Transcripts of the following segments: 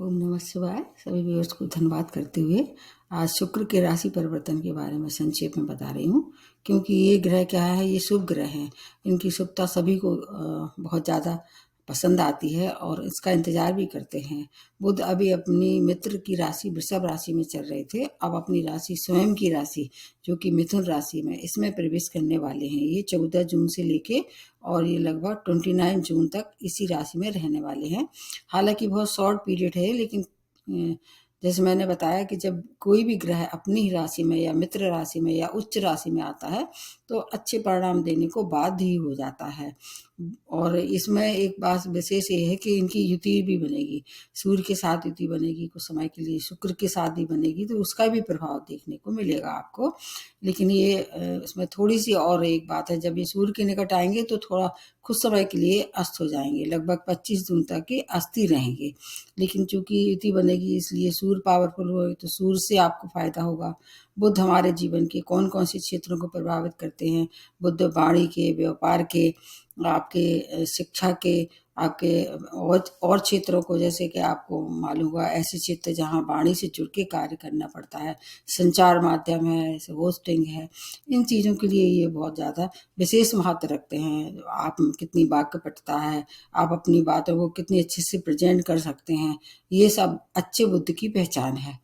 ओम नमः शिवाय। सभी व्यूअर्स को धन्यवाद करते हुए आज शुक्र के राशि परिवर्तन के बारे में संक्षेप में बता रही हूँ, क्योंकि ये ग्रह क्या है, ये शुभ ग्रह हैं। इनकी शुभता सभी को बहुत ज़्यादा पसंद आती है और इसका इंतजार भी करते हैं। बुध अभी अपनी मित्र की राशि वृषभ राशि में चल रहे थे, अब अपनी राशि स्वयं की राशि जो कि मिथुन राशि में, इसमें प्रवेश करने वाले हैं। ये 14 जून से लेके और ये लगभग 29 जून तक इसी राशि में रहने वाले हैं। हालांकि बहुत शॉर्ट पीरियड है, लेकिन जैसे मैंने बताया कि जब कोई भी ग्रह अपनी ही राशि में या मित्र राशि में या उच्च राशि में आता है तो अच्छे परिणाम देने को बाध्य ही हो जाता है। और इसमें एक बात विशेष ये है कि इनकी युति भी बनेगी, सूर्य के साथ युति बनेगी, कुछ समय के लिए शुक्र के साथ भी बनेगी, तो उसका भी प्रभाव देखने को मिलेगा आपको। लेकिन ये इसमें थोड़ी सी और एक बात है, जब ये सूर्य के निकट आएंगे तो थोड़ा कुछ समय के लिए अस्त हो जाएंगे, लगभग 25 जून तक ये अस्थि रहेंगे। लेकिन चूंकि युति बनेगी इसलिए सूर्य पावरफुल हुए तो सूर्य से आपको फायदा होगा। बुध हमारे जीवन के कौन कौन से क्षेत्रों को प्रभावित करते हैं? बुध वाणी के, व्यापार के, आपके शिक्षा के, आपके और क्षेत्रों को, जैसे कि आपको मालूम होगा ऐसे क्षेत्र जहाँ वाणी से जुड़ के कार्य करना पड़ता है, संचार माध्यम है, जैसे होस्टिंग है, इन चीज़ों के लिए ये बहुत ज़्यादा विशेष महत्व रखते हैं। आप कितनी वाक्पटुता है, आप अपनी बातों को कितनी अच्छे से प्रेजेंट कर सकते हैं, ये सब अच्छे बुद्ध की पहचान है।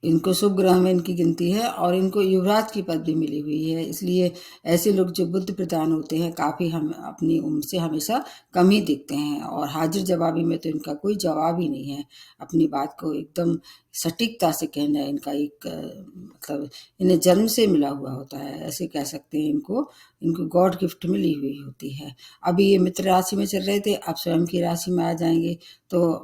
इनको शुभ ग्रह में इनकी गिनती है और इनको युवराज की पदवी मिली हुई है। इसलिए ऐसे लोग जो बुद्ध प्रधान होते हैं काफ़ी हम अपनी उम्र से हमेशा कम ही दिखते हैं, और हाजिर जवाबी में तो इनका कोई जवाब ही नहीं है। अपनी बात को एकदम सटीकता से कहना इनका एक मतलब इन्हें जन्म से मिला हुआ होता है, ऐसे कह सकते हैं। इनको गॉड गिफ्ट मिली हुई होती है। अभी ये मित्र राशि में चल रहे थे, अब स्वयं की राशि में आ जाएंगे तो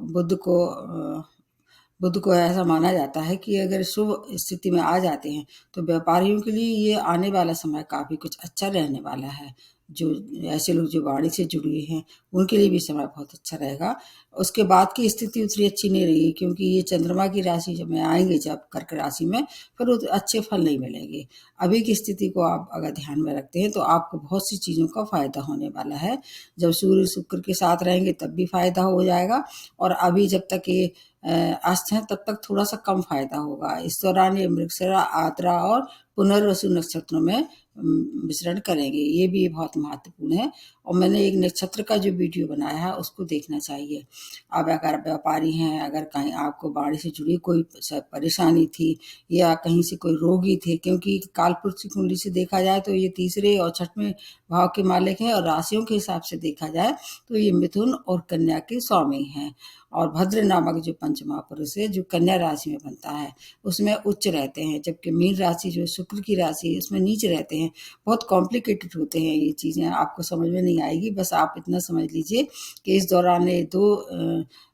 बुध को ऐसा माना जाता है कि अगर शुभ स्थिति में आ जाते हैं तो व्यापारियों के लिए ये आने वाला समय काफ़ी कुछ अच्छा रहने वाला है। जो ऐसे लोग जो वाणी से जुड़े हुए हैं उनके लिए भी समय बहुत अच्छा रहेगा। उसके बाद की स्थिति उतनी अच्छी नहीं रहेगी, क्योंकि ये चंद्रमा की राशि जब में आएंगे, जब कर्क राशि में, फिर अच्छे फल नहीं मिलेंगे। अभी की स्थिति को आप अगर ध्यान में रखते हैं तो आपको बहुत सी चीज़ों का फायदा होने वाला है। जब सूर्य शुक्र के साथ रहेंगे तब भी फायदा हो जाएगा, और अभी जब तक ये अस्त हैं तब तक थोड़ा सा कम फायदा होगा। इस दौरान ये मृगशिरा, आद्रा और पुनर्वसु नक्षत्रों में विचरण करेंगे, ये भी बहुत महत्वपूर्ण है। और मैंने एक नक्षत्र का जो वीडियो बनाया है उसको देखना चाहिए। अब अगर व्यापारी हैं, अगर कहीं आपको वाणी से जुड़ी कोई परेशानी थी या कहीं से कोई रोगी थे, क्योंकि कालपुरुष की कुंडली से देखा जाए तो ये तीसरे और छठवें भाव के मालिक हैं, और राशियों के हिसाब से देखा जाए तो ये मिथुन और कन्या के स्वामी हैं। और भद्र नामक जो पंचमहापुरुष है जो कन्या राशि में बनता है उसमें उच्च रहते हैं, जबकि मीन राशि जो शुक्र की राशि है उसमें नीच रहते हैं। बहुत कॉम्प्लिकेटेड होते हैं ये चीज़ें, आपको समझ में नहीं आएगी। बस आप इतना समझ लीजिए कि इस दौरान ये दो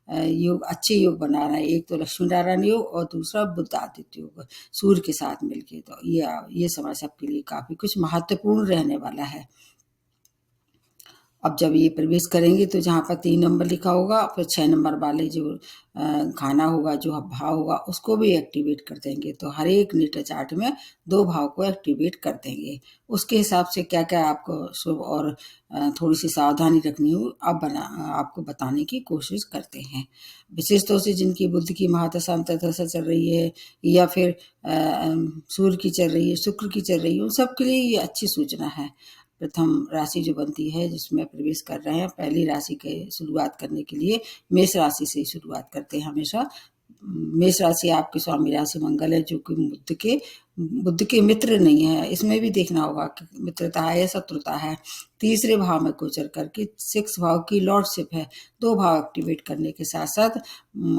योग, अच्छे योग बना रहे हैं। एक तो लक्ष्मी नारायण योग और दूसरा बुध आदित्य योग सूर्य के साथ मिलके। तो ये समय सबके लिए काफ़ी कुछ महत्वपूर्ण रहने वाला है। अब जब ये प्रवेश करेंगे तो जहाँ पर 3 नंबर लिखा होगा, फिर 6 नंबर वाले जो खाना होगा, जो भाव होगा, उसको भी एक्टिवेट कर देंगे। तो हर एक नेटल चार्ट में 2 भाव को एक्टिवेट कर देंगे। उसके हिसाब से क्या क्या आपको शुभ और थोड़ी सी सावधानी रखनी हो आपको बताने की कोशिश करते हैं। विशेष तौर से जिनकी बुद्ध की महादशा अंतर्दशा चल रही है या फिर सूर्य की चल रही है, शुक्र की चल रही है, उन सब के लिए ये अच्छी सूचना है। प्रथम राशि जो बनती है जिसमें प्रवेश कर रहे हैं, पहली राशि के शुरुआत करने के लिए मेष राशि से ही शुरुआत करते हैं हमेशा। मेष राशि आपके स्वामी राशि मंगल है, जो कि बुद्ध के मित्र नहीं है। इसमें भी देखना होगा कि मित्रता है या शत्रुता है। तीसरे भाव में गोचर करके 6 भाव की लॉर्डशिप है। 2 भाव एक्टिवेट करने के साथ साथ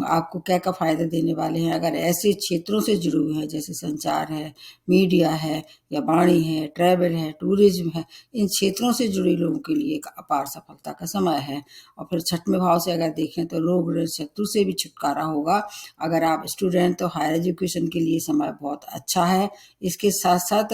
आपको क्या क्या फायदा देने वाले हैं। अगर ऐसे क्षेत्रों से जुड़े हुए हैं जैसे संचार है, मीडिया है, या वाणी है, ट्रैवल है, टूरिज्म है, इन क्षेत्रों से जुड़े लोगों के लिए एक अपार सफलता का समय है। और फिर 6वें भाव से अगर देखें तो रोग शत्रु से भी छुटकारा होगा। अगर आप स्टूडेंट तो हायर एजुकेशन के लिए समय बहुत अच्छा है। है। इसके साथ साथ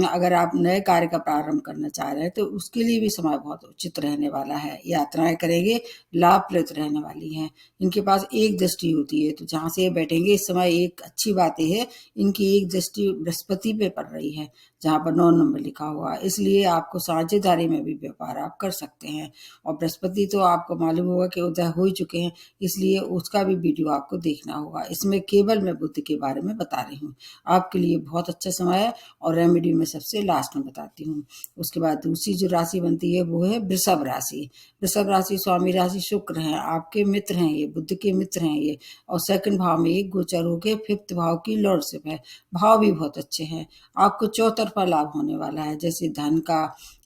अगर आप नए कार्य का प्रारंभ करना चाह रहे हैं तो उसके लिए भी समय बहुत उचित रहने वाला है। यात्राएं करेंगे, लाभप्रद रहने वाली हैं। इनके पास एक दृष्टि होती है, तो जहाँ से ये बैठेंगे इस समय एक अच्छी बात यह है, इनकी एक दृष्टि बृहस्पति पे पड़ रही है, जहाँ पर 9 नंबर लिखा हुआ है। इसलिए आपको साझेदारी में भी व्यापार आप कर सकते हैं। और बृहस्पति तो आपको मालूम होगा कि उदय हो ही चुके हैं, इसलिए उसका भी वीडियो आपको देखना होगा। इसमें केवल मैं बुध के बारे में बता रही हूँ। आपके लिए बहुत अच्छा समय है और रेमेडी में सबसे लास्ट में बताती हूँ। उसके बाद दूसरी जो राशि बनती है वो है वृषभ राशि। वृषभ राशि स्वामी राशि शुक्र हैं, आपके मित्र हैं, ये बुध के मित्र हैं ये। और सेकंड भाव में एक गोचर होके 5th भाव की लॉर्डशिप है। भाव भी बहुत अच्छे हैं। आपको चौतरफा लाभ होने वाला है, जैसे धन का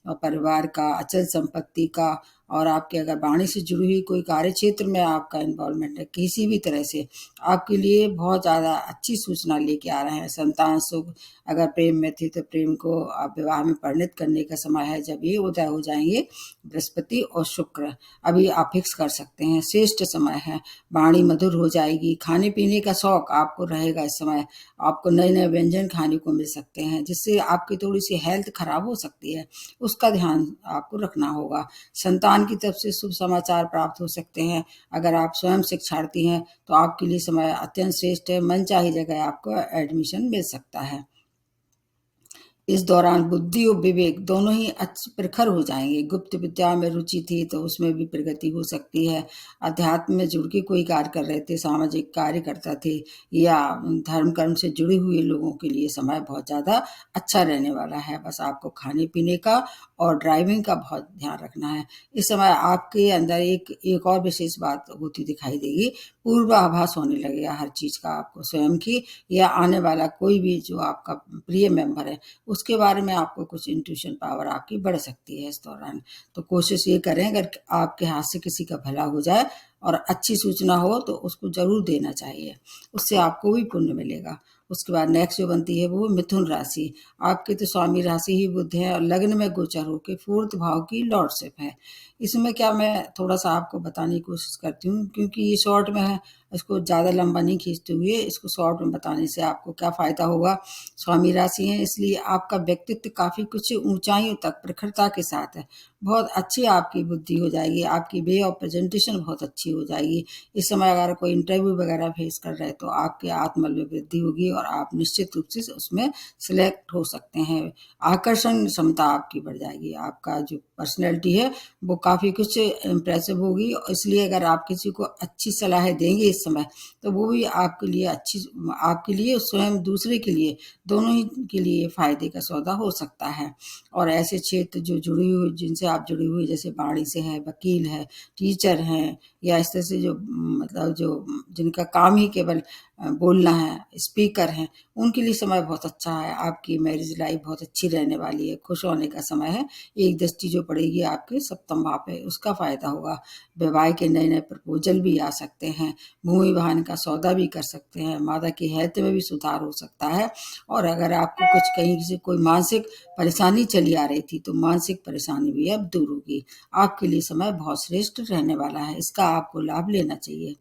और परिवार का, अचल संपत्ति का, और आपके अगर वाणी से जुड़ी हुई कोई कार्य क्षेत्र में आपका इन्वॉल्वमेंट है किसी भी तरह से, आपके लिए बहुत ज़्यादा अच्छी सूचना लेके आ रहे हैं। संतान सुख, अगर प्रेम में थी तो प्रेम को आप विवाह में परिणत करने का समय है। जब ये उदय हो जाएंगे बृहस्पति और शुक्र, अभी आप फिक्स कर सकते हैं, श्रेष्ठ समय है। वाणी मधुर हो जाएगी। खाने पीने का शौक आपको रहेगा इस समय। आपको नए नए व्यंजन खाने को मिल सकते हैं, जिससे आपकी थोड़ी सी हेल्थ खराब हो सकती है, उसका ध्यान आपको रखना होगा। संतान की तरफ से शुभ समाचार प्राप्त हो सकते हैं। अगर आप स्वयं शिक्षार्थी हैं तो आपके लिए समय अत्यंत श्रेष्ठ है। मनचाही जगह आपको एडमिशन मिल सकता है। इस दौरान बुद्धि और विवेक दोनों ही प्रखर हो जाएंगे। गुप्त विद्या में रुचि थी तो उसमें भी प्रगति हो सकती है। अध्यात्म में जुड़ के कोई कार्य कर रहे थे, सामाजिक कार्य करता थे, या धर्म कर्म से जुड़े हुए लोगों के लिए समय बहुत ज़्यादा अच्छा रहने वाला है। बस आपको खाने पीने का और ड्राइविंग का बहुत ध्यान रखना है। इस समय आपके अंदर एक और विशेष बात होती दिखाई देगी। पूर्वाभास होने लगेगा हर चीज़ का, आपको स्वयं की या आने वाला कोई भी जो आपका प्रिय मेंबर है उसके बारे में आपको कुछ इंट्यूशन पावर आपकी बढ़ सकती है इस दौरान। तो कोशिश ये करें, अगर आपके हाथ से किसी का भला हो जाए और अच्छी सूचना हो तो उसको जरूर देना चाहिए, उससे आपको भी पुण्य मिलेगा। उसके बाद नेक्स्ट जो बनती है वो मिथुन राशि। आपके तो स्वामी राशि ही बुध है और लग्न में गोचर होकर 4th भाव की लॉर्डशिप है। इसमें क्या मैं थोड़ा सा आपको बताने की कोशिश करती हूँ, क्योंकि ये शॉर्ट में है, इसको ज़्यादा लंबा नहीं खींचते हुए इसको शॉर्ट में बताने से आपको क्या फ़ायदा होगा। स्वामी राशि है, इसलिए आपका व्यक्तित्व काफ़ी कुछ ऊंचाइयों तक प्रखरता के साथ है। बहुत अच्छी आपकी बुद्धि हो जाएगी, आपकी वे ऑफ प्रेजेंटेशन बहुत अच्छी हो जाएगी। इस समय अगर कोई इंटरव्यू वगैरह फेस कर रहे हैं तो आपके आत्मबल में वृद्धि होगी और आप निश्चित रूप से उसमें सिलेक्ट हो सकते हैं। आकर्षण क्षमता आपकी बढ़ जाएगी। आपका जो पर्सनैलिटी है वो काफ़ी कुछ इम्प्रेसिव होगी। इसलिए अगर आप किसी को अच्छी सलाह देंगे इस समय तो वो भी आपके लिए अच्छी, आपके लिए स्वयं दूसरे के लिए, दोनों ही के लिए फायदे का सौदा हो सकता है। और ऐसे क्षेत्र जो जुड़ी हुई, जिनसे आप जुड़ी हुई, जैसे वाणी से है, वकील है, टीचर हैं, या इस तरह से जो मतलब जो जिनका काम ही केवल बोलना है, स्पीकर हैं, उनके लिए समय बहुत अच्छा है। आपकी मैरिज लाइफ बहुत अच्छी रहने वाली है, खुश होने का समय है। एक दृष्टि जो पड़ेगी आपके 7th भाव पे, उसका फायदा होगा। विवाह के नए नए प्रपोजल भी आ सकते हैं। भूमि वाहन का सौदा भी कर सकते हैं। माता की हेल्थ में भी सुधार हो सकता है। और अगर आपको कुछ कहीं से कोई मानसिक परेशानी चली आ रही थी तो मानसिक परेशानी भी अब दूर होगी। आपके लिए समय बहुत श्रेष्ठ रहने वाला है, इसका आपको लाभ लेना चाहिए।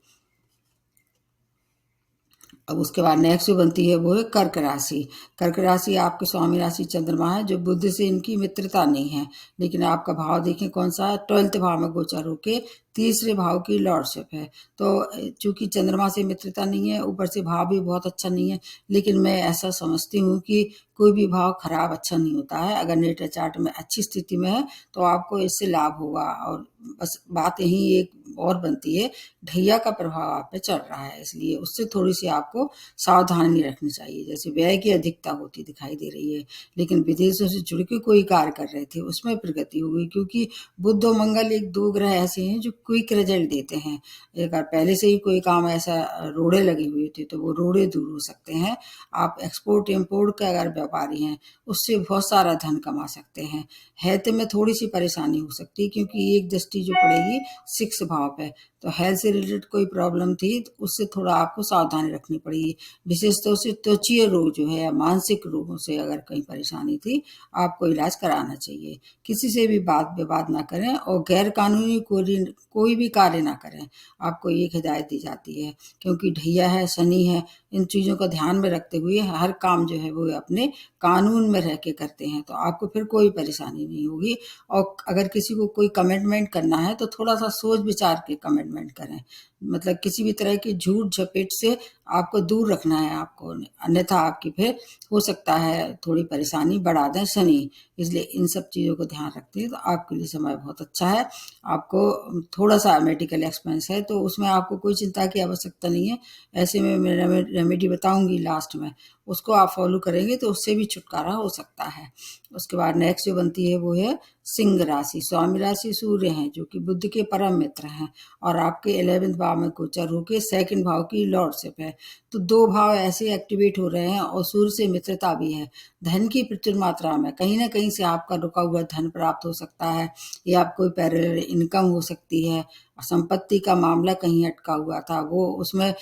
अब उसके बाद नेक्स्ट जो बनती है वो है कर्क राशि। कर्क राशि आपके स्वामी राशि चंद्रमा है, जो बुध से इनकी मित्रता नहीं है, लेकिन आपका भाव देखें कौन सा है, 12th भाव में गोचर होके 3रे भाव की लॉर्डशिप है। तो चूंकि चंद्रमा से मित्रता नहीं है, ऊपर से भाव भी बहुत अच्छा नहीं है, लेकिन मैं ऐसा समझती हूँ कि कोई भी भाव खराब अच्छा नहीं होता है। अगर नेटल चार्ट में अच्छी स्थिति में है तो आपको इससे लाभ होगा। और बस बात यही एक और बनती है, ढैया का प्रभाव आप पे चल रहा है, इसलिए उससे थोड़ी सी आपको सावधानी रखनी चाहिए। जैसे व्यय की अधिकता होती दिखाई दे रही है, लेकिन विदेशों से जुड़ के कोई कार्य कर रहे थे उसमें प्रगति होगी, क्योंकि बुध और मंगल एक 2 ग्रह ऐसे हैं जो क्विक रिजल्ट देते हैं। अगर पहले से ही कोई काम ऐसा रोड़े लगे हुए थे तो वो रोड़े दूर हो सकते हैं। आप एक्सपोर्ट इम्पोर्ट के अगर व्यापारी हैं उससे बहुत सारा धन कमा सकते हैं। हेल्थ में थोड़ी सी परेशानी हो सकती है, क्योंकि एक दृष्टि जो पड़ेगी 6th भाव पे, तो हेल्थ से रिलेटेड कोई प्रॉब्लम थी तो उससे थोड़ा आपको सावधानी रखनी पड़ेगी। विशेष तौर से त्वचीय रोग जो है या मानसिक रोगों से अगर कहीं परेशानी थी, आपको इलाज कराना चाहिए। किसी से भी बात विवाद ना करें और गैर कानूनी कोई भी कार्य ना करें, आपको एक हिदायत दी जाती है। क्योंकि ढैया है, शनि है, इन चीज़ों को ध्यान में रखते हुए हर काम जो है वो अपने कानून में रह के करते हैं, तो आपको फिर कोई परेशानी नहीं होगी। और अगर किसी को कोई कमिटमेंट करना है तो थोड़ा सा सोच विचार के कमिटमेंट करें। मतलब किसी भी तरह की झूठ झपेट से आपको दूर रखना है आपको, अन्यथा आपकी फिर हो सकता है थोड़ी परेशानी बढ़ा दें शनि। इसलिए इन सब चीज़ों को ध्यान रखते हैं तो आपके लिए समय बहुत अच्छा है। आपको थोड़ा सा मेडिकल एक्सपेंस है तो उसमें आपको कोई चिंता की आवश्यकता नहीं है। ऐसे में मैं रेमेडी बताऊंगी लास्ट में, उसको आप फॉलो करेंगे तो उससे भी छुटकारा हो सकता है। उसके बाद नेक्स्ट जो बनती है वो है सिंह राशि। स्वामी राशि सूर्य हैं जो कि बुध के परम मित्र हैं और आपके 11वें भाव में गोचर होकर 2nd भाव की लॉर्डशिप है। तो 2 भाव ऐसे एक्टिवेट हो रहे हैं और सूर्य से मित्रता भी है। धन की प्रचुर मात्रा में कहीं ना कहीं से आपका रुका हुआ धन प्राप्त हो सकता है या आप कोई पैरेलल इनकम हो सकती है। संपत्ति का मामला कहीं अटका हुआ था वो उसमें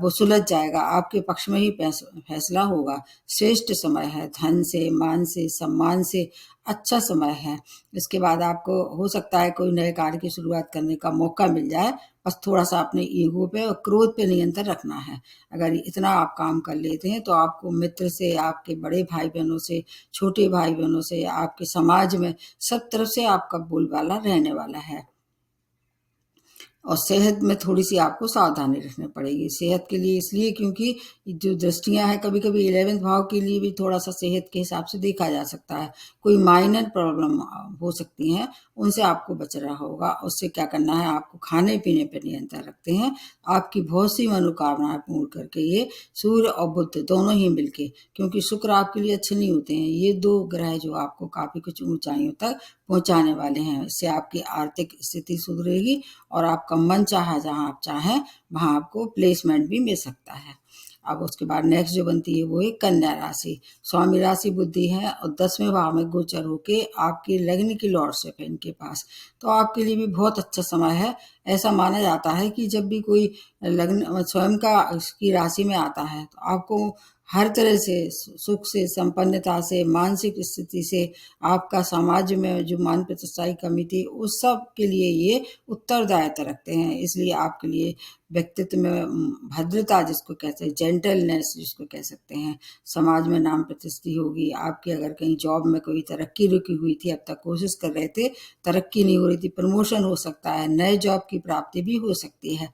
वो सुलझ जाएगा, आपके पक्ष में ही फैसला होगा। श्रेष्ठ समय है, धन से, मान से, सम्मान से अच्छा समय है। इसके बाद आपको हो सकता है कोई नए कार्य की शुरुआत करने का मौका मिल जाए, बस थोड़ा सा अपने ईगो पे और क्रोध पे नियंत्रण रखना है। अगर इतना आप काम कर लेते हैं तो आपको मित्र से, आपके बड़े भाई बहनों से, छोटे भाई बहनों से, आपके समाज में सब तरफ से आपका बोलबाला रहने वाला है। और सेहत में थोड़ी-सी आपको सावधानी रखनी पड़ेगी। सेहत के लिए इसलिए क्योंकि जो दृष्टियाँ हैं कभी-कभी 11वें भाव के लिए भी थोड़ा-सा सेहत के हिसाब से देखा जा सकता है। कोई माइनर प्रॉब्लम हो सकती हैं, उनसे आपको बचना होगा। उससे क्या करना है, आपको खाने-पीने पे नियंत्रण रखते हैं। आपकी बहुत सी मनोकामनाएँ पूर्ण करके ये सूर्य और बुध दोनों ही मिलके, क्योंकि शुक्र आपके लिए अच्छे नहीं होते हैं। ये 2 ग्रह जो आपको काफ़ी कुछ ऊँचाइयों तक पहुँचाने वाले हैं। इससे आपकी आर्थिक स्थिति सुधरेगी और आपका मन चाहा जहाँ आप चाहें वहाँ आपको प्लेसमेंट भी मिल सकता है। अब उसके बाद नेक्स्ट जो बनती है वो है कन्या राशि। स्वामी राशि बुद्धि है और 10वें भाव में गोचर होके आपकी लग्न की लॉर्डशिप है इनके पास, तो आपके लिए भी बहुत अच्छा समय है। ऐसा माना जाता है कि जब भी कोई लग्न स्वयं का की राशि में आता है तो आपको हर तरह से सुख से, संपन्नता से, मानसिक स्थिति से, आपका समाज में जो मान प्रतिष्ठा की कमी थी उस सब के लिए ये उत्तरदायित्व रखते हैं। इसलिए आपके लिए व्यक्तित्व में भद्रता जिसको कहते हैं, जेंटलनेस जिसको कह सकते हैं, समाज में नाम प्रतिष्ठा होगी आपकी। अगर कहीं जॉब में कोई तरक्की रुकी हुई थी, अब तक कोशिश कर रहे थे, तरक्की नहीं हो रही थी, प्रमोशन हो सकता है, नए जॉब की प्राप्ति भी हो सकती है।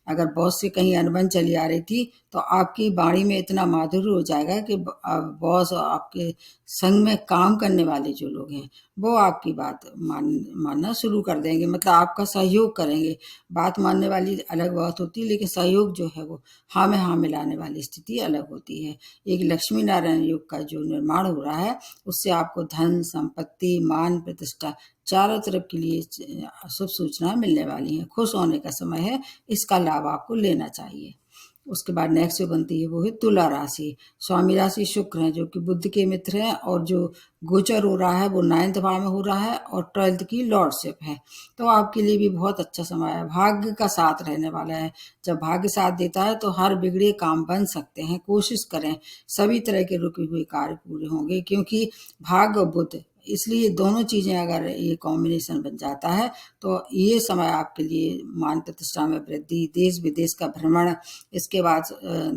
अगर बॉस से कहीं अनबन चली आ रही थी तो आपकी वाणी में इतना माधुर्य हो जाएगा कि बॉस और आपके संग में काम करने वाले जो लोग हैं वो आपकी बात मानना शुरू कर देंगे, मतलब आपका सहयोग करेंगे। बात मानने वाली अलग बात होती है, लेकिन सहयोग जो है वो हाँ में हाँ मिलाने वाली स्थिति अलग होती है। एक लक्ष्मी नारायण योग का जो निर्माण हो रहा है उससे आपको धन, संपत्ति, मान, प्रतिष्ठा चारों तरफ के लिए शुभ सूचना मिलने वाली है। खुश होने का समय है, इसका लाभ आपको लेना चाहिए। उसके बाद नेक्स्ट जो बनती है वो है तुला राशि। स्वामी राशि शुक्र है जो कि बुध के मित्र हैं और जो गोचर हो रहा है वो 9th भाव में हो रहा है और 12th की लॉर्डशिप है। तो आपके लिए भी बहुत अच्छा समय है, भाग्य का साथ रहने वाला है। जब भाग्य साथ देता है तो हर बिगड़े काम बन सकते हैं। कोशिश करें, सभी तरह के रुके हुए कार्य पूरे होंगे क्योंकि भाग्य और बुध, इसलिए दोनों चीज़ें अगर ये कॉम्बिनेशन बन जाता है तो ये समय आपके लिए मान प्रतिष्ठा में वृद्धि, देश विदेश का भ्रमण, इसके बाद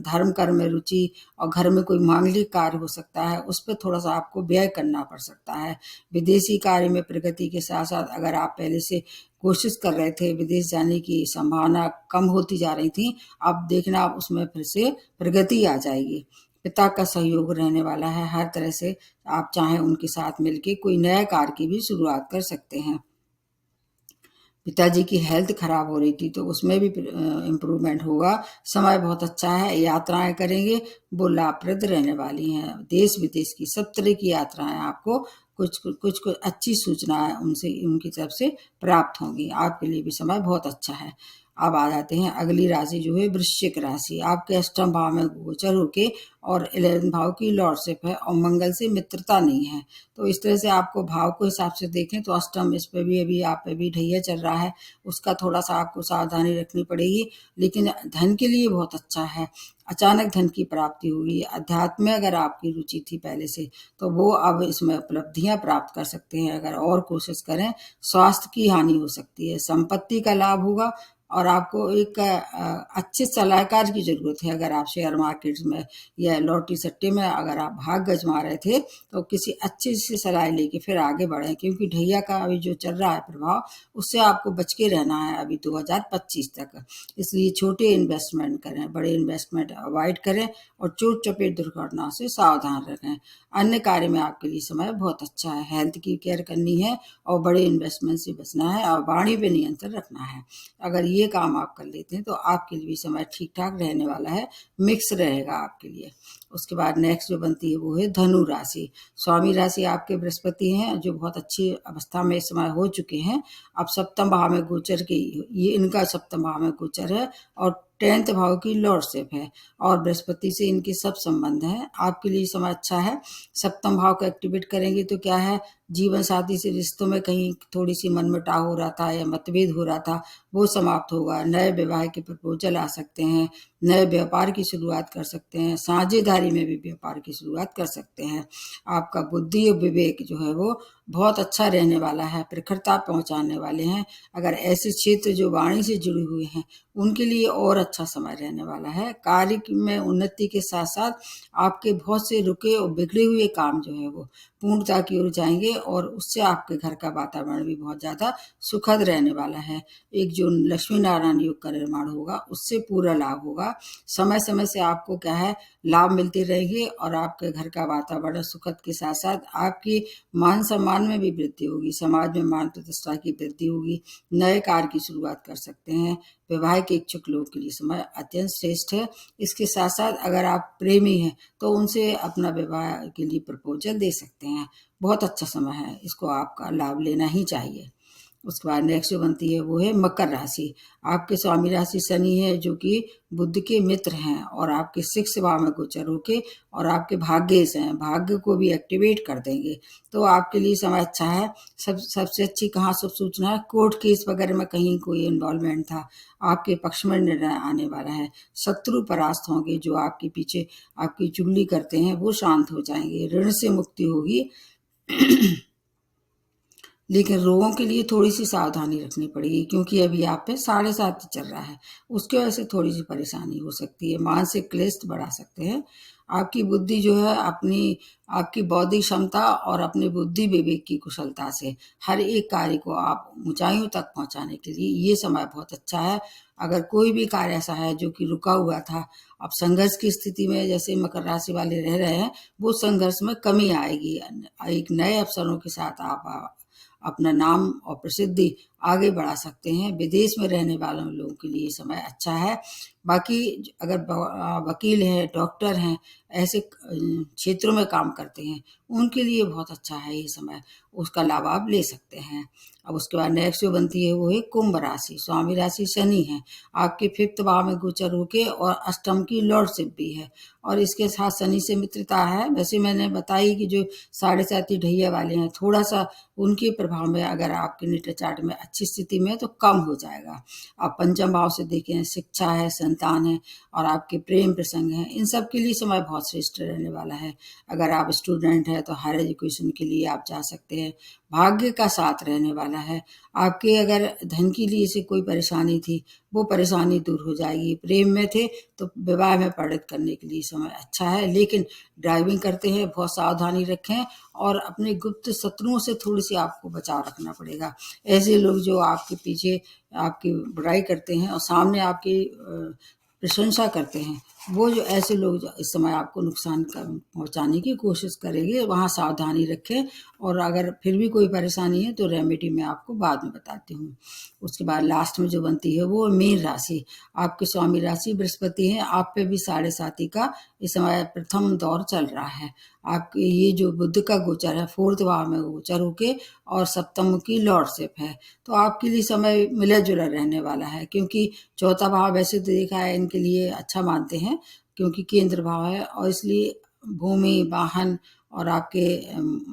धर्म कर्म में रुचि और घर में कोई मांगलिक कार्य हो सकता है, उस पर थोड़ा सा आपको व्यय करना पड़ सकता है। विदेशी कार्य में प्रगति के साथ साथ अगर आप पहले से कोशिश कर रहे थे, विदेश जाने की संभावना कम होती जा रही थी, अब देखना आप उसमें फिर से प्रगति आ जाएगी। पिता का सहयोग रहने वाला है हर तरह से, आप चाहें उनके साथ मिलके कोई नया कार्य की भी शुरुआत कर सकते हैं। पिताजी की हेल्थ खराब हो रही थी तो उसमें भी इम्प्रूवमेंट होगा। समय बहुत अच्छा है, यात्राएं करेंगे वो लाभप्रद रहने वाली हैं। देश विदेश की सब तरह की यात्राएं आपको कुछ अच्छी सूचना उनसे उनकी तरफ से प्राप्त होंगी। आपके लिए भी समय बहुत अच्छा है। अब आ जाते हैं अगली राशि जो है वृश्चिक राशि। आपके अष्टम भाव में गोचर होके और 11 भाव की लॉर्डशिप है और मंगल से मित्रता नहीं है। तो इस तरह से आपको भाव को हिसाब से देखें तो अष्टम इस पे भी अभी आप पे भी ढैया चल रहा है, उसका थोड़ा सा आपको सावधानी रखनी पड़ेगी। लेकिन धन के लिए बहुत अच्छा है, अचानक धन की प्राप्ति होगी। अध्यात्म में अगर आपकी रुचि थी पहले से तो वो अब इसमें उपलब्धियां प्राप्त कर सकते हैं अगर और कोशिश करें। स्वास्थ्य की हानि हो सकती है, संपत्ति का लाभ होगा और आपको एक अच्छे सलाहकार की जरूरत है। अगर आप शेयर मार्केट में या लॉटरी सट्टे में अगर आप भाग गजमा रहे थे तो किसी अच्छी सी सलाह लेके फिर आगे बढ़ें, क्योंकि ढैया का अभी जो चल रहा है प्रभाव उससे आपको बच के रहना है अभी 2025 तक। इसलिए छोटे इन्वेस्टमेंट करें, बड़े इन्वेस्टमेंट अवॉइड करें और चोट चपेट दुर्घटना से सावधान रहें। अन्य कार्य में आपके लिए समय बहुत अच्छा है, हेल्थ की केयर करनी है और बड़े इन्वेस्टमेंट से बचना है और वाणी पे नियंत्रण रखना है। अगर ये काम आप कर लेते हैं तो आपके लिए भी समय ठीक ठाक रहने वाला है, मिक्स रहेगा आपके लिए। उसके बाद नेक्स्ट जो बनती है वो है धनु राशि। स्वामी राशि आपके बृहस्पति हैं जो बहुत अच्छी अवस्था में इस समय हो चुके हैं। अब सप्तम भाव में गोचर के ये इनका सप्तम भाव में गोचर है और 10th भाव की लॉर्डशिप है और बृहस्पति से इनके सब संबंध हैं। आपके लिए समय अच्छा है। सप्तम भाव को एक्टिवेट करेंगे तो क्या है, जीवन साथी से रिश्तों में कहीं थोड़ी सी मनमुटाव हो रहा था या मतभेद हो रहा था वो समाप्त होगा। नए विवाह के प्रपोजल आ सकते हैं, नए व्यापार की शुरुआत कर सकते हैं, साझेदारी में भी व्यापार की शुरुआत कर सकते हैं। आपका बुद्धि और विवेक जो है वो बहुत अच्छा रहने वाला है, प्रखरता पहुंचाने वाले हैं। अगर ऐसे क्षेत्र जो वाणी से जुड़े हुए हैं उनके लिए और अच्छा समय रहने वाला है। कार्य में उन्नति के साथ साथ आपके बहुत से रुके और बिगड़े हुए काम जो है वो पूर्णता की ओर जाएंगे और उससे आपके घर का वातावरण भी बहुत ज्यादा सुखद रहने वाला है। एक जो लक्ष्मी नारायण योग का निर्माण होगा उससे पूरा लाभ होगा। समय समय से आपको क्या है लाभ मिलते रहेंगे और आपके घर का वातावरण सुखद के साथ साथ आपकी मान सम्मान में भी वृद्धि होगी, समाज में मान प्रतिष्ठा की वृद्धि होगी। नए कार्य की शुरुआत कर सकते हैं। विवाह के इच्छुक लोगों के लिए समय अत्यंत श्रेष्ठ है। इसके साथ साथ अगर आप प्रेमी हैं तो उनसे अपना विवाह के लिए प्रपोजल दे सकते हैं। बहुत अच्छा समय है, इसको आपका लाभ लेना ही चाहिए। उसके बाद नेक्स्ट जो बनती है वो है मकर राशि। आपके स्वामी राशि शनि है जो कि बुध के मित्र हैं और आपके 6 भाव में गोचर होके और आपके भाग्येश हैं, भाग्य को भी एक्टिवेट कर देंगे। तो आपके लिए समय अच्छा है। सबसे अच्छी कहाँ शुभ सूचना है, कोर्ट केस वगैरह में कहीं कोई इन्वॉल्वमेंट था आपके पक्ष में निर्णय आने वाला है। शत्रु परास्त होंगे, जो आपके पीछे आपकी चुगली करते हैं वो शांत हो जाएंगे। ऋण से मुक्ति होगी लेकिन रोगों के लिए थोड़ी सी सावधानी रखनी पड़ेगी क्योंकि अभी आप पे 7.5 चल रहा है, उसके वजह से थोड़ी सी परेशानी हो सकती है। मानसिक क्लेश बढ़ा सकते हैं। आपकी बुद्धि जो है आपकी बौद्धिक क्षमता और अपनी बुद्धि विवेक की कुशलता से हर एक कार्य को आप ऊंचाइयों तक पहुंचाने के लिए ये समय बहुत अच्छा है। अगर कोई भी कार्य ऐसा है जो कि रुका हुआ था, अब संघर्ष की स्थिति में जैसे मकर राशि वाले रह रहे हैं, वो संघर्ष में कमी आएगी। एक नए अवसरों के साथ आप अपना नाम और प्रसिद्धि आगे बढ़ा सकते हैं। विदेश में रहने वालों लोगों के लिए समय अच्छा है। बाकी अगर वकील हैं, डॉक्टर हैं, ऐसे क्षेत्रों में काम करते हैं उनके लिए बहुत अच्छा है ये समय, उसका लाभ आप ले सकते हैं। अब उसके बाद नेक्स्ट जो बनती है वो है कुंभ राशि। स्वामी राशि शनि है, आपके 5th भाव में गोचर होके और अष्टम की लॉर्डशिप भी है और इसके साथ शनि से मित्रता है। वैसे मैंने बताई कि जो 7.5 ढैया वाले हैं थोड़ा सा उनके प्रभाव में अगर आपके नेटल चार्ट में अच्छी स्थिति में है तो कम हो जाएगा। आप पंचम भाव से देखें, शिक्षा है, संतान है और आपके प्रेम प्रसंग हैं, इन सब के लिए समय बहुत श्रेष्ठ रहने वाला है। अगर आप स्टूडेंट हैं तो हायर एजुकेशन के लिए आप जा सकते हैं। भाग्य का साथ रहने वाला है। आपके अगर धन के लिए से कोई परेशानी थी वो परेशानी दूर हो जाएगी। प्रेम में थे तो विवाह में परिणत करने के लिए समय अच्छा है, लेकिन ड्राइविंग करते हैं बहुत सावधानी रखें और अपने गुप्त शत्रुओं से थोड़ी सी आपको बचाव रखना पड़ेगा। ऐसे लोग जो आपके पीछे आपकी बुराई करते हैं और सामने आपकी प्रशंसा करते हैं वो जो ऐसे लोग जो इस समय आपको नुकसान पहुंचाने की कोशिश करेंगे, वहाँ सावधानी रखें। और अगर फिर भी कोई परेशानी है तो रेमेडी मैं आपको बाद में बताती हूँ। उसके बाद लास्ट में जो बनती है वो मीन राशि। आपकी स्वामी राशि बृहस्पति है, आप पे भी 7.5 का इस समय प्रथम दौर चल रहा है। आपके ये जो बुध का गोचर है 4th भाव में गोचर होके और सप्तम की लॉर्डशिप है, तो आपके लिए समय मिला जुला रहने वाला है। क्योंकि चौथा भाव वैसे तो देखा है इनके लिए अच्छा मानते हैं, क्योंकि केंद्र भाव है, और इसलिए भूमि, वाहन और आपके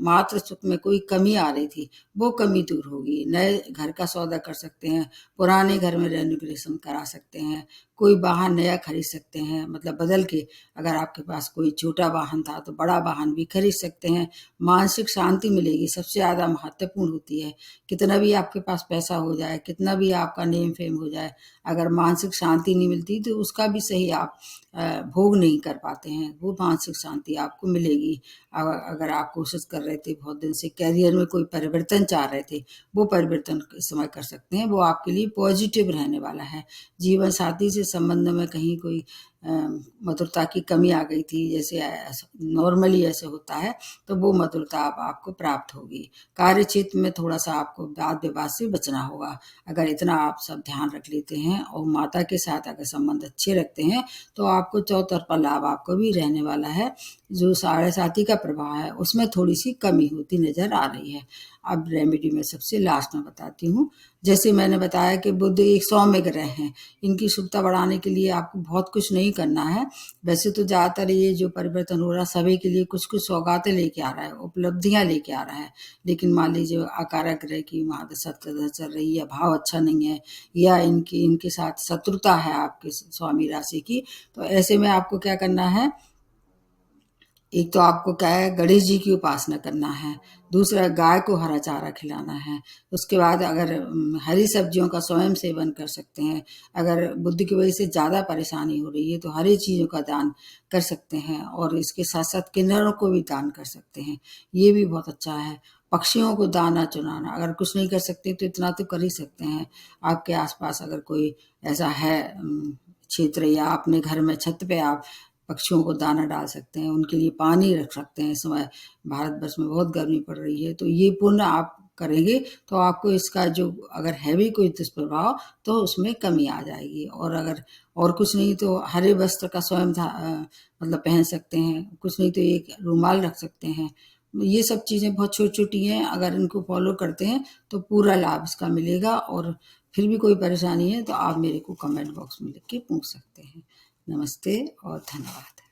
मातृ सुख में कोई कमी आ रही थी, वो कमी दूर होगी। नए घर का सौदा कर सकते हैं, पुराने घर में रेनोवेशन करा सकते हैं, कोई वाहन नया खरीद सकते हैं, मतलब बदल के। अगर आपके पास कोई छोटा वाहन था तो बड़ा वाहन भी खरीद सकते हैं। मानसिक शांति मिलेगी, सबसे ज़्यादा महत्वपूर्ण होती है। कितना भी आपके पास पैसा हो जाए, कितना भी आपका नेम फेम हो जाए, अगर मानसिक शांति नहीं मिलती तो उसका भी सही आप भोग नहीं कर पाते हैं। वो मानसिक शांति आपको मिलेगी। अगर आप कोशिश कर रहे थे बहुत दिन से, कैरियर में कोई परिवर्तन चाह रहे थे, वो परिवर्तन इस समय कर सकते हैं। वो आपके लिए पॉजिटिव रहने वाला है। जीवन साथी से संबंध में कहीं कोई मधुरता की कमी आ गई थी, जैसे नॉर्मली ऐसे होता है, तो वो मधुरता अब आपको प्राप्त होगी। कार्य क्षेत्र में थोड़ा सा आपको वाद विवाद से बचना होगा। अगर इतना आप सब ध्यान रख लेते हैं और माता के साथ अगर संबंध अच्छे रखते हैं तो आपको चौतरफा लाभ आपको भी रहने वाला है। जो 7.5 का प्रभाव है उसमें थोड़ी सी कमी होती नजर आ रही है। अब रेमेडी में सबसे लास्ट में बताती हूँ। जैसे मैंने बताया कि बुध एक सौम्य ग्रह हैं, इनकी शुभता बढ़ाने के लिए आपको बहुत कुछ नहीं करना है। वैसे तो ज़्यादातर ये जो परिवर्तन हो रहा है सभी के लिए कुछ कुछ सौगातें लेके आ रहा है, उपलब्धियां लेके आ रहा है। लेकिन मान लीजिए आकारक ग्रह की महादशा चल रही है, भाव अच्छा नहीं है, या इनके साथ शत्रुता है आपके स्वामी राशि की, तो ऐसे में आपको क्या करना है। एक तो आपको क्या है, गणेश जी की उपासना करना है। दूसरा, गाय को हरा चारा खिलाना है। उसके बाद अगर हरी सब्जियों का स्वयं सेवन कर सकते हैं। अगर बुद्धि की वजह से ज़्यादा परेशानी हो रही है तो हरी चीज़ों का दान कर सकते हैं, और इसके साथ साथ किन्नरों को भी दान कर सकते हैं, ये भी बहुत अच्छा है। पक्षियों को दाना चुनाना, अगर कुछ नहीं कर सकते तो इतना तो कर ही सकते हैं। आपके आसपास अगर कोई ऐसा है क्षेत्र, या अपने घर में छत पे आप पक्षियों को दाना डाल सकते हैं, उनके लिए पानी रख सकते हैं। इस समय भारतवर्ष में बहुत गर्मी पड़ रही है, तो ये पुण्य आप करेंगे तो आपको इसका जो अगर है भी कोई दुष्प्रभाव तो उसमें कमी आ जाएगी। और अगर और कुछ नहीं तो हरे वस्त्र का स्वयं मतलब पहन सकते हैं, कुछ नहीं तो एक रुमाल रख सकते हैं। ये सब चीज़ें बहुत छोटी छोटी हैं, अगर इनको फॉलो करते हैं तो पूरा लाभ इसका मिलेगा। और फिर भी कोई परेशानी है तो आप मेरे को कमेंट बॉक्स में लिख के पूछ सकते हैं। नमस्ते और धन्यवाद।